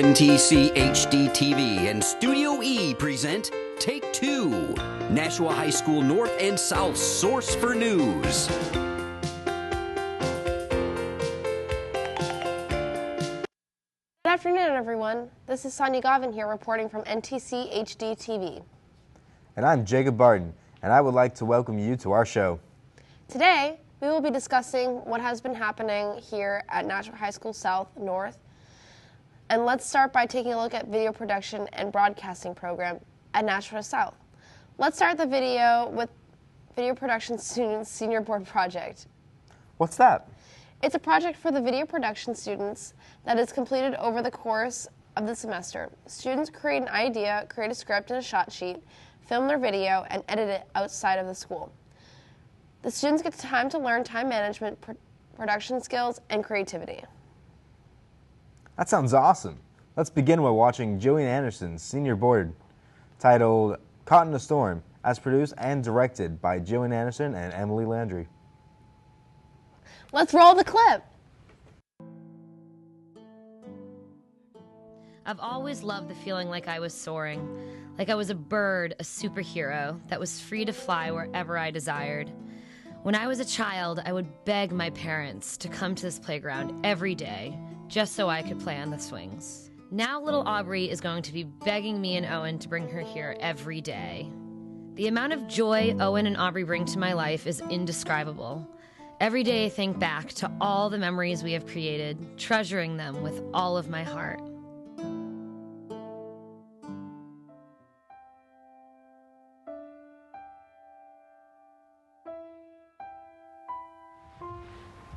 NTC HD TV and Studio E present Take Two, Nashua High School North and South source for news. Good afternoon, everyone. This is Sonia Gavin here reporting from NTC HD TV. And I'm Jacob Barton, and I would like to welcome you to our show. Today, we will be discussing what has been happening here at Nashua High School South North. And let's start by taking a look at video production and broadcasting program at Nashua South. Let's start the video with Video Production Students Senior Board Project. What's that? It's a project for the video production students that is completed over the course of the semester. Students create an idea, create a script and a shot sheet, film their video, and edit it outside of the school. The students get time to learn time management, production skills, and creativity. That sounds awesome. Let's begin by watching Jillian Anderson's senior board, titled Caught in a Storm, as produced and directed by Jillian Anderson and Emily Landry. Let's roll the clip. I've always loved the feeling like I was soaring, like I was a bird, a superhero that was free to fly wherever I desired. When I was a child, I would beg my parents to come to this playground every day, just so I could play on the swings. Now little Aubrey is going to be begging me and Owen to bring her here every day. The amount of joy Owen and Aubrey bring to my life is indescribable. Every day I think back to all the memories we have created, treasuring them with all of my heart.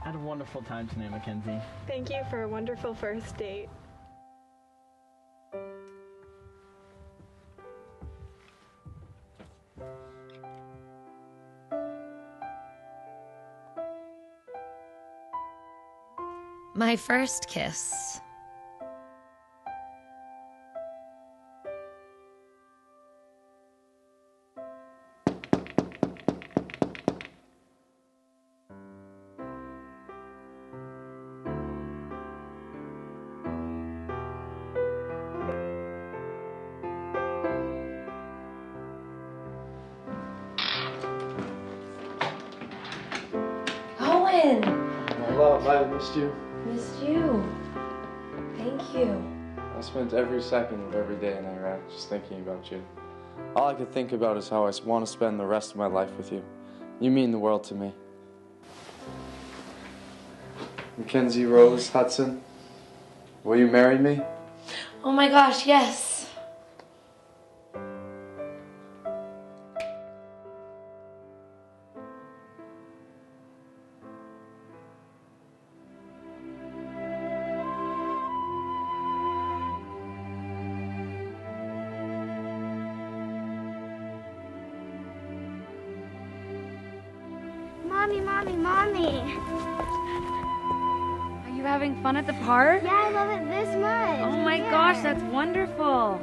I had a wonderful time tonight, Mackenzie. Thank you for a wonderful first date. My first kiss. Owen! My love, I missed you. Missed you. Thank you. I spent every second of every day in Iraq just thinking about you. All I could think about is how I want to spend the rest of my life with you. You mean the world to me. Mackenzie Rose Hudson, will you marry me? Oh my gosh, yes. Mommy, Mommy, Mommy. Are you having fun at the park? Yeah, I love it this much. Oh my Yeah. gosh, that's wonderful.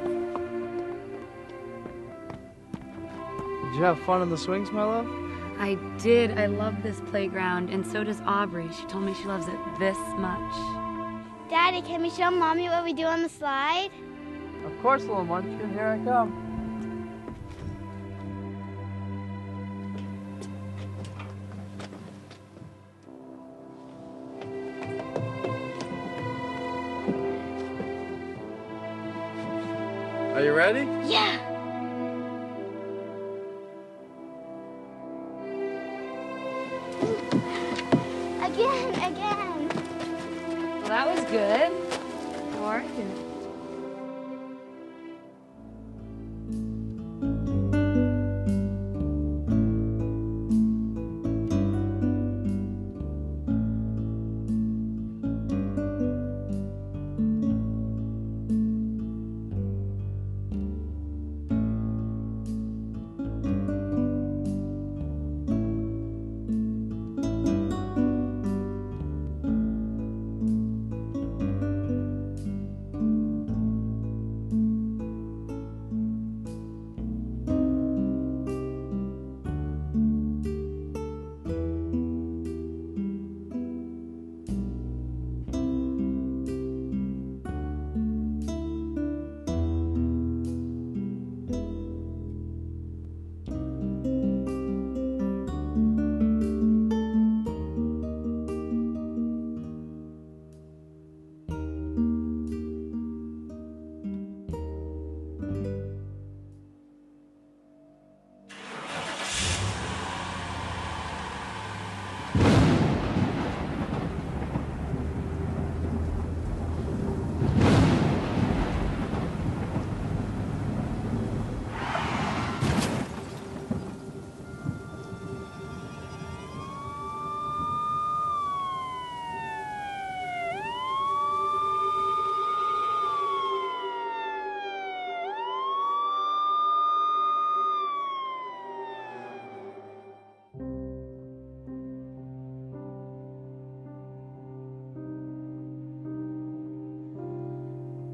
Did you have fun on the swings, my love? I did. I love this playground, and so does Aubrey. She told me she loves it this much. Daddy, can we show Mommy what we do on the slide? Of course, little munchkin. Here I come. Are you ready? Yeah. Again. Well, that was good. How are you?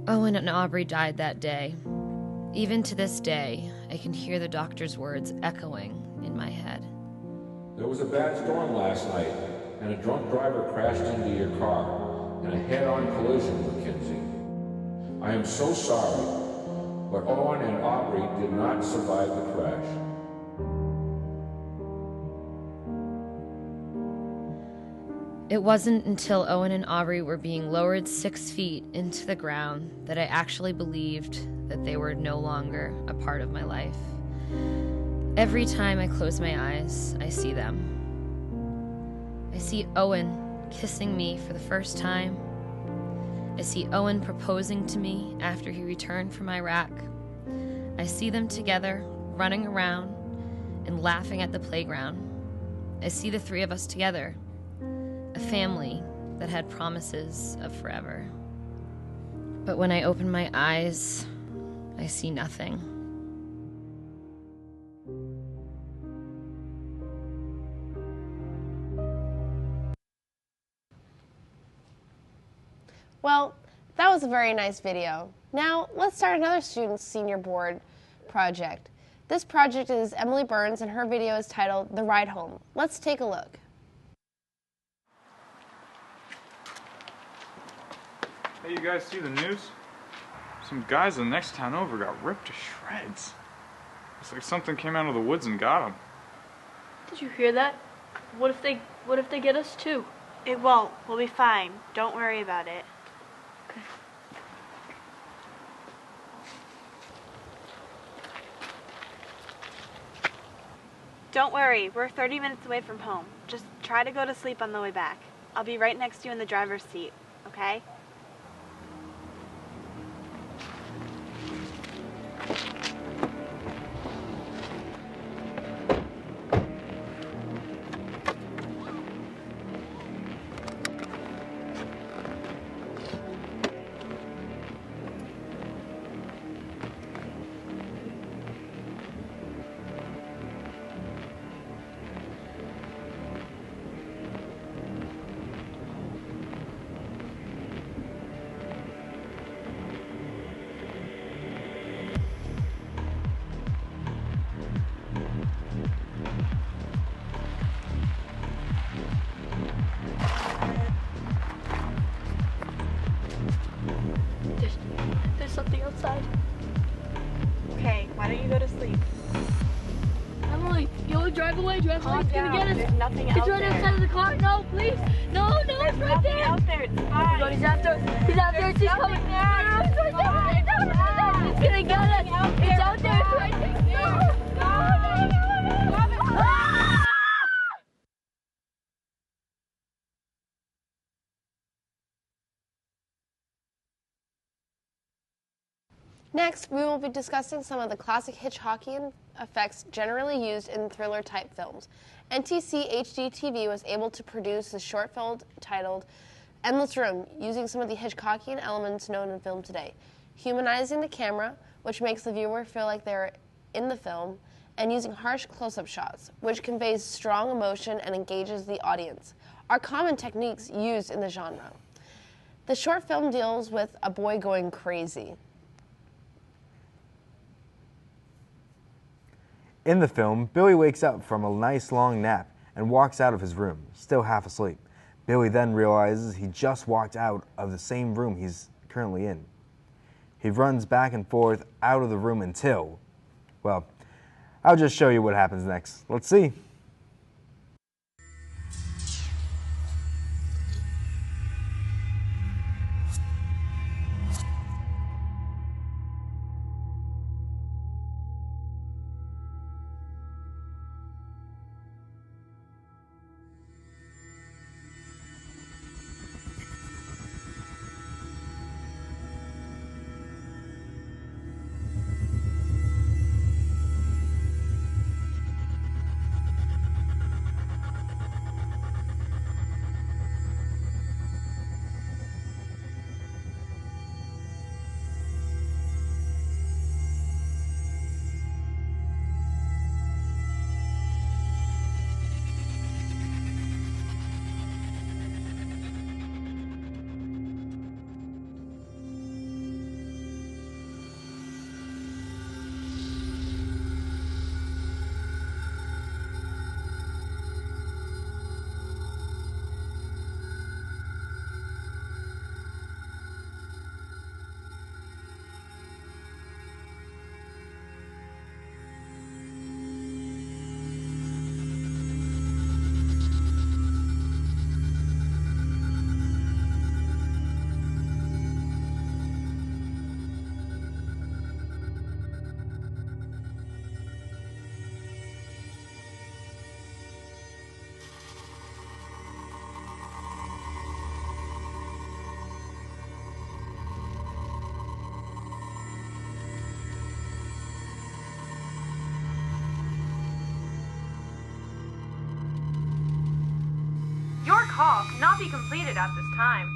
Owen and Aubrey died that day. Even to this day, I can hear the doctor's words echoing in my head. There was a bad storm last night, and a drunk driver crashed into your car in a head-on collision with Kinsey. I am so sorry, but Owen and Aubrey did not survive the crash. It wasn't until Owen and Aubrey were being lowered 6 feet into the ground that I actually believed that they were no longer a part of my life. Every time I close my eyes, I see them. I see Owen kissing me for the first time. I see Owen proposing to me after he returned from Iraq. I see them together, running around and laughing at the playground. I see the three of us together, a family that had promises of forever. But when I open my eyes, I see nothing. Well, that was a very nice video. Now, let's start another student's senior board project. This project is Emily Burns, and her video is titled The Ride Home. Let's take a look. Hey, you guys see the news? Some guys in the next town over got ripped to shreds. It's like something came out of the woods and got them. Did you hear that? What if they get us too? It won't. We'll be fine. Don't worry about it. Okay. Don't worry. We're 30 minutes away from home. Just try to go to sleep on the way back. I'll be right next to you in the driver's seat, okay? There's something outside. Okay, why don't you go to sleep? Emily, yo, drive away. Drive away. It's gonna get us. There's nothing It's out right there. outside of the car. No, please. No, There's it's right nothing there. out there. It's Oh fine. my God, he's after us. He's after us. He's There's coming. nothing there. No, it's right there. It's out there. It's gonna get us. It's out there. It's right there. No. Ah! Next, we will be discussing some of the classic Hitchcockian effects generally used in thriller-type films. NTC HD TV was able to produce the short film titled Endless Room, using some of the Hitchcockian elements known in film today, humanizing the camera, which makes the viewer feel like they're in the film, and using harsh close-up shots, which conveys strong emotion and engages the audience, are common techniques used in the genre. The short film deals with a boy going crazy. In the film, Billy wakes up from a nice long nap and walks out of his room, still half asleep. Billy then realizes he just walked out of the same room he's currently in. He runs back and forth out of the room until, well, I'll just show you what happens next. Let's see. be completed at this time.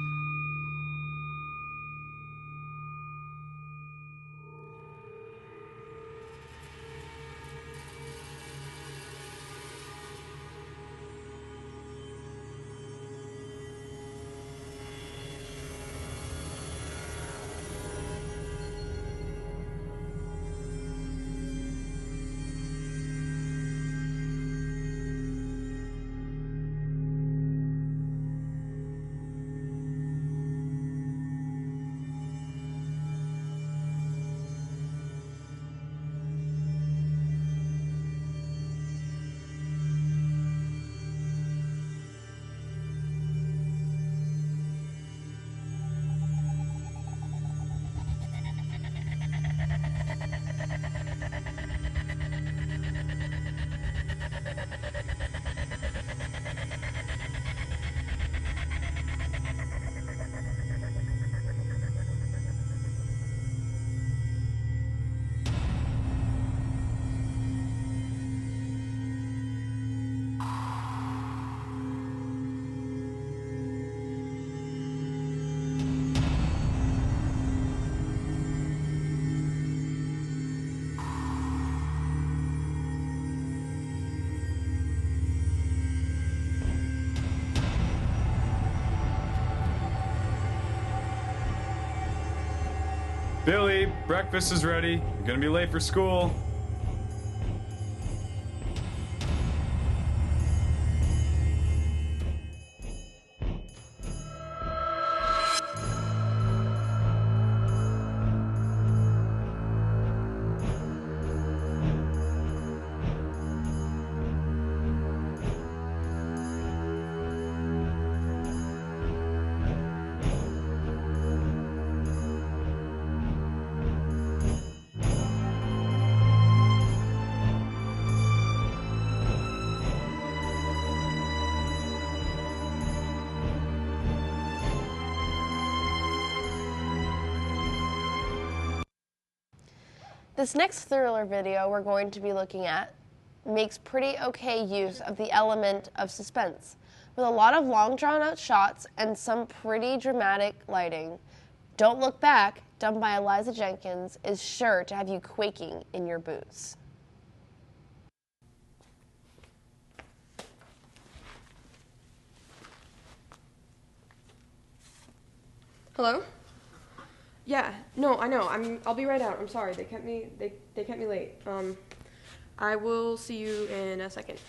Billy, breakfast is ready. You're gonna be late for school. This next thriller video we're going to be looking at makes pretty okay use of the element of suspense, with a lot of long drawn-out shots and some pretty dramatic lighting. Don't Look Back, done by Eliza Jenkins, is sure to have you quaking in your boots. Hello? Yeah, no, I know. I'll be right out. I'm sorry. They kept me late. I will see you in a second.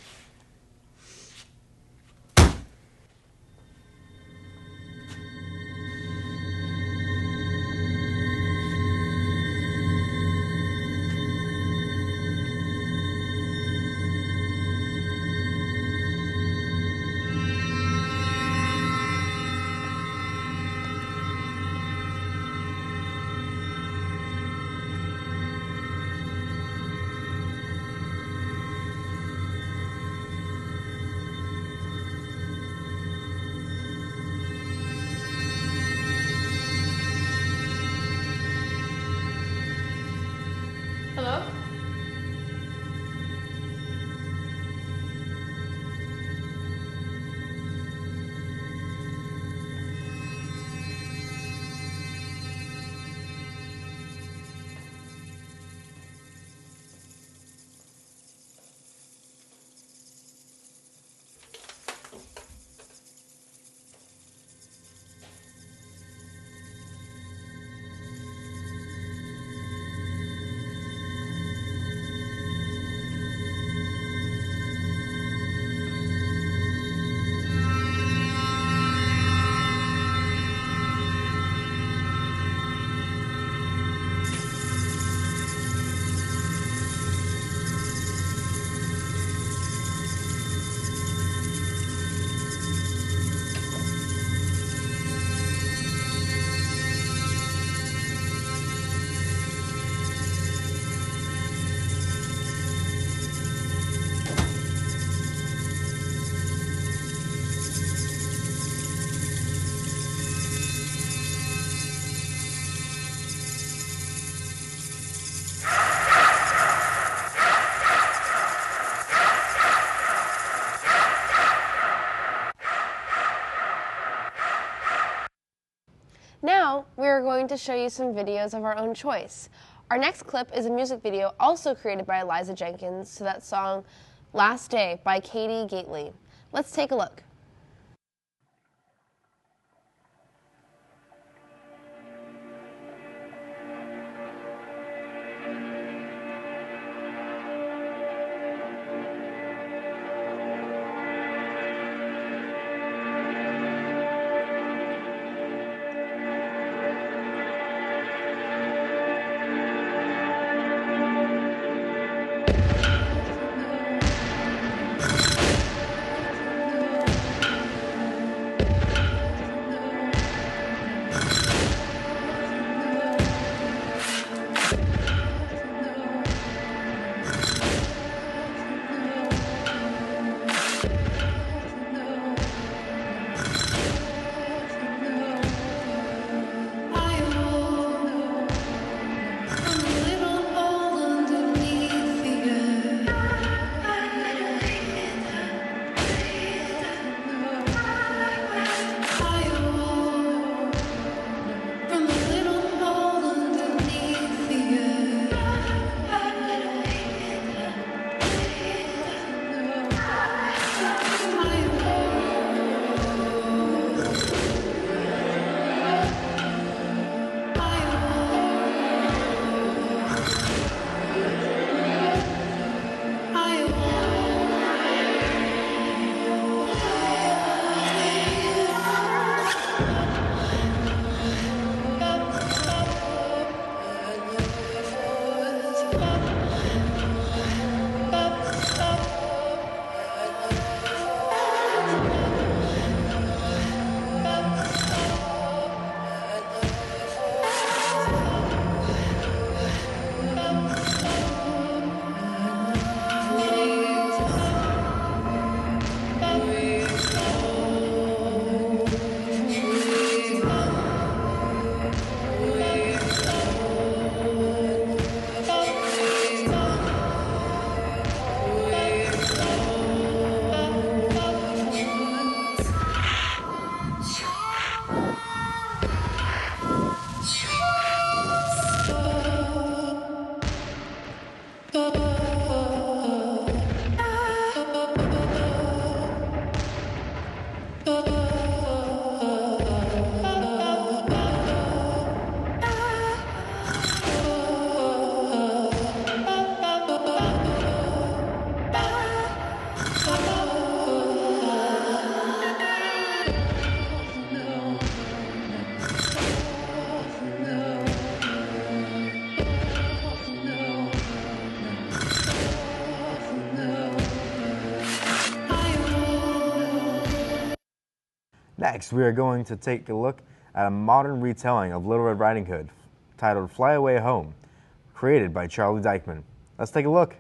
Now, we are going to show you some videos of our own choice. Our next clip is a music video also created by Eliza Jenkins to that song Last Day by Katie Gately. Let's take a look. Next, we are going to take a look at a modern retelling of Little Red Riding Hood, titled Fly Away Home, created by Charlie Dykman. Let's take a look.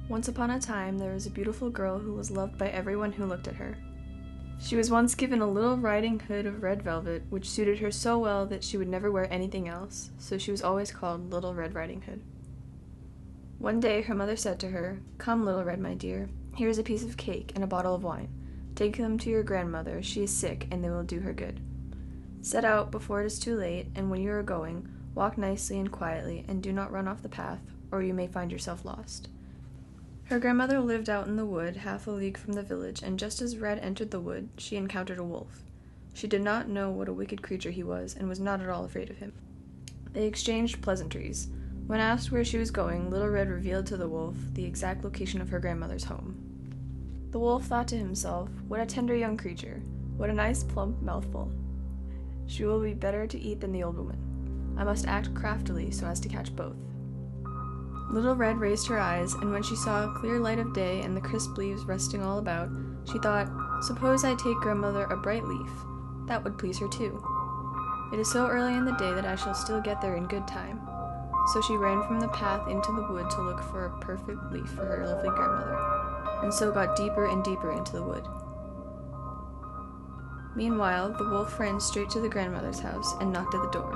Once upon a time, there was a beautiful girl who was loved by everyone who looked at her. She was once given a little riding hood of red velvet, which suited her so well that she would never wear anything else, so she was always called Little Red Riding Hood. One day her mother said to her, "Come, Little Red, my dear, here is a piece of cake and a bottle of wine. Take them to your grandmother, she is sick, and they will do her good. Set out before it is too late, and when you are going, walk nicely and quietly, and do not run off the path, or you may find yourself lost." Her grandmother lived out in the wood, half a league from the village, and just as Red entered the wood, she encountered a wolf. She did not know what a wicked creature he was, and was not at all afraid of him. They exchanged pleasantries. When asked where she was going, Little Red revealed to the wolf the exact location of her grandmother's home. The wolf thought to himself, "What a tender young creature! What a nice plump mouthful! She will be better to eat than the old woman. I must act craftily so as to catch both." Little Red raised her eyes, and when she saw a clear light of day and the crisp leaves resting all about, she thought, "Suppose I take grandmother a bright leaf? That would please her too. It is so early in the day that I shall still get there in good time." So she ran from the path into the wood to look for a perfect leaf for her lovely grandmother, and so got deeper and deeper into the wood. Meanwhile, the wolf ran straight to the grandmother's house and knocked at the door.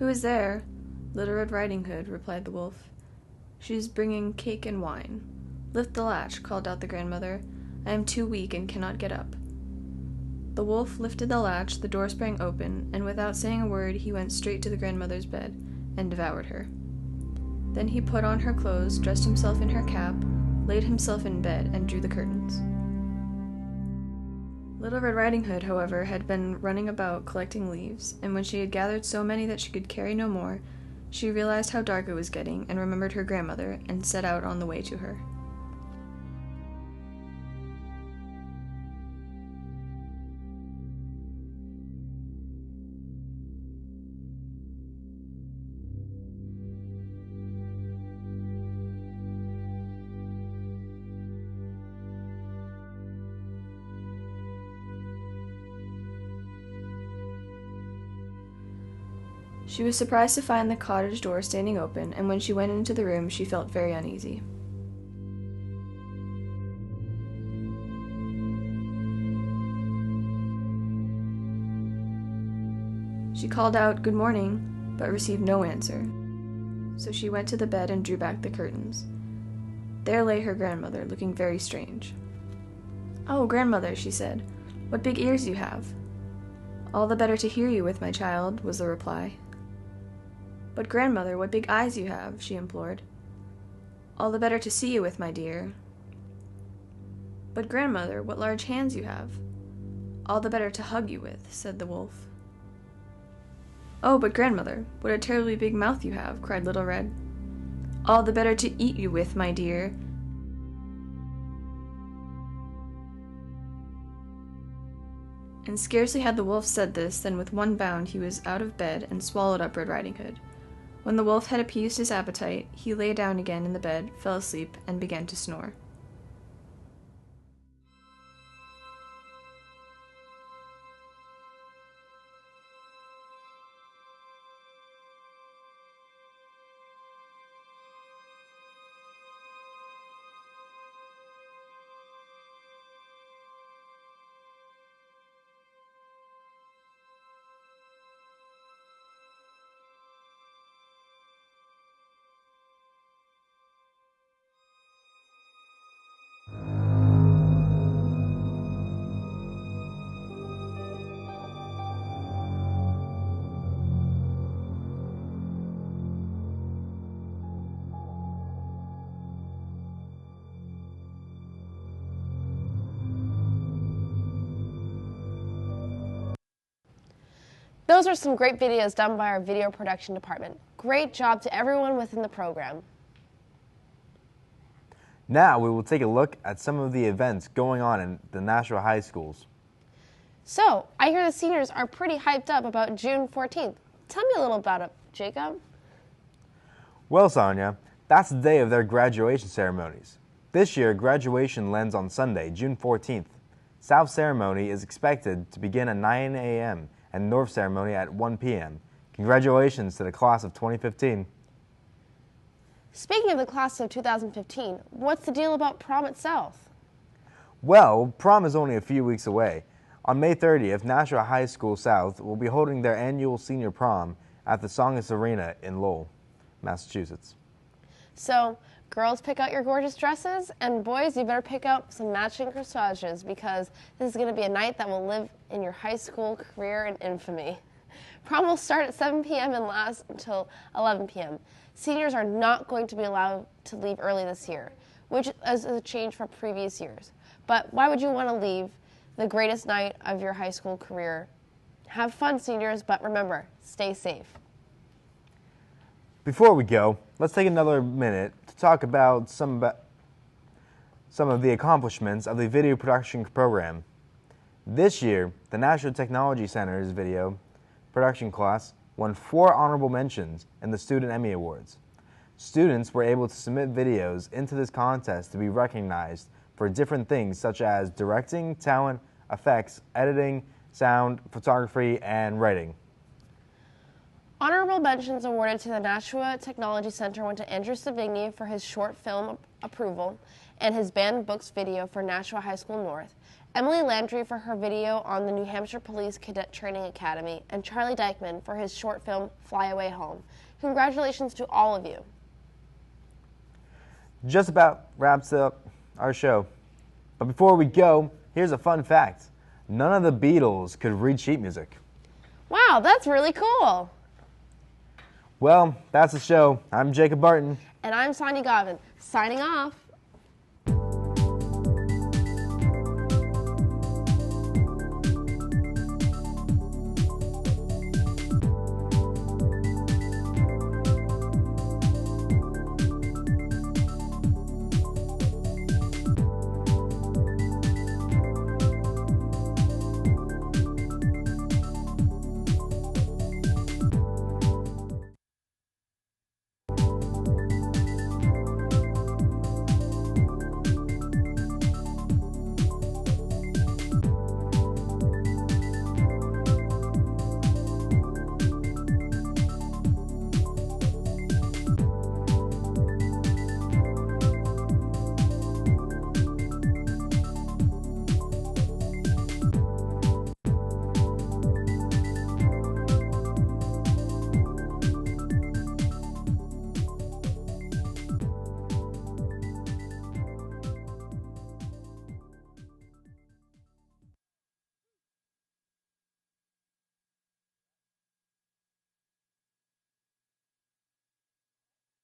"Who is there?" "Little Red Riding Hood," replied the wolf. "She is bringing cake and wine." "Lift the latch," called out the grandmother. "I am too weak and cannot get up." The wolf lifted the latch, the door sprang open, and without saying a word he went straight to the grandmother's bed and devoured her. Then he put on her clothes, dressed himself in her cap, laid himself in bed, and drew the curtains. Little Red Riding Hood, however, had been running about collecting leaves, and when she had gathered so many that she could carry no more, she realized how dark it was getting and remembered her grandmother, and set out on the way to her. She was surprised to find the cottage door standing open, and when she went into the room, she felt very uneasy. She called out, "Good morning," but received no answer. So she went to the bed and drew back the curtains. There lay her grandmother, looking very strange. "Oh, grandmother," she said, "what big ears you have." "All the better to hear you with, my child," was the reply. "But grandmother, what big eyes you have," she implored. "All the better to see you with, my dear." "But grandmother, what large hands you have." "All the better to hug you with," said the wolf. "Oh, but grandmother, what a terribly big mouth you have," cried Little Red. "All the better to eat you with, my dear." And scarcely had the wolf said this than with one bound he was out of bed and swallowed up Red Riding Hood. When the wolf had appeased his appetite, he lay down again in the bed, fell asleep, and began to snore. Those are some great videos done by our video production department. Great job to everyone within the program. Now we will take a look at some of the events going on in the Nashua High Schools. So, I hear the seniors are pretty hyped up about June 14th. Tell me a little about it, Jacob. Well, Sonia, that's the day of their graduation ceremonies. This year, graduation lands on Sunday, June 14th. South ceremony is expected to begin at 9 a.m. and North ceremony at 1 p.m. Congratulations to the class of 2015. Speaking of the class of 2015, what's the deal about prom at South? Well, prom is only a few weeks away. On May 30th, Nashua High School South will be holding their annual senior prom at the Songus Arena in Lowell, Massachusetts. So, girls, pick out your gorgeous dresses, and boys, you better pick out some matching corsages because this is going to be a night that will live in your high school career in infamy. Prom will start at 7 p.m. and last until 11 p.m. Seniors are not going to be allowed to leave early this year, which is a change from previous years. But why would you want to leave the greatest night of your high school career? Have fun, seniors, but remember, stay safe. Before we go, let's take another minute to talk about some of the accomplishments of the video production program. This year, the National Technology Center's video production class won 4 honorable mentions in the Student Emmy Awards. Students were able to submit videos into this contest to be recognized for different things such as directing, talent, effects, editing, sound, photography, and writing. Honorable mentions awarded to the Nashua Technology Center went to Andrew Savigny for his short film approval and his banned books video for Nashua High School North, Emily Landry for her video on the New Hampshire Police Cadet Training Academy, and Charlie Dykeman for his short film Fly Away Home. Congratulations to all of you. Just about wraps up our show. But before we go, here's a fun fact. None of the Beatles could read sheet music. Wow, that's really cool. Well, that's the show. I'm Jacob Barton. And I'm Sonia Govin, signing off.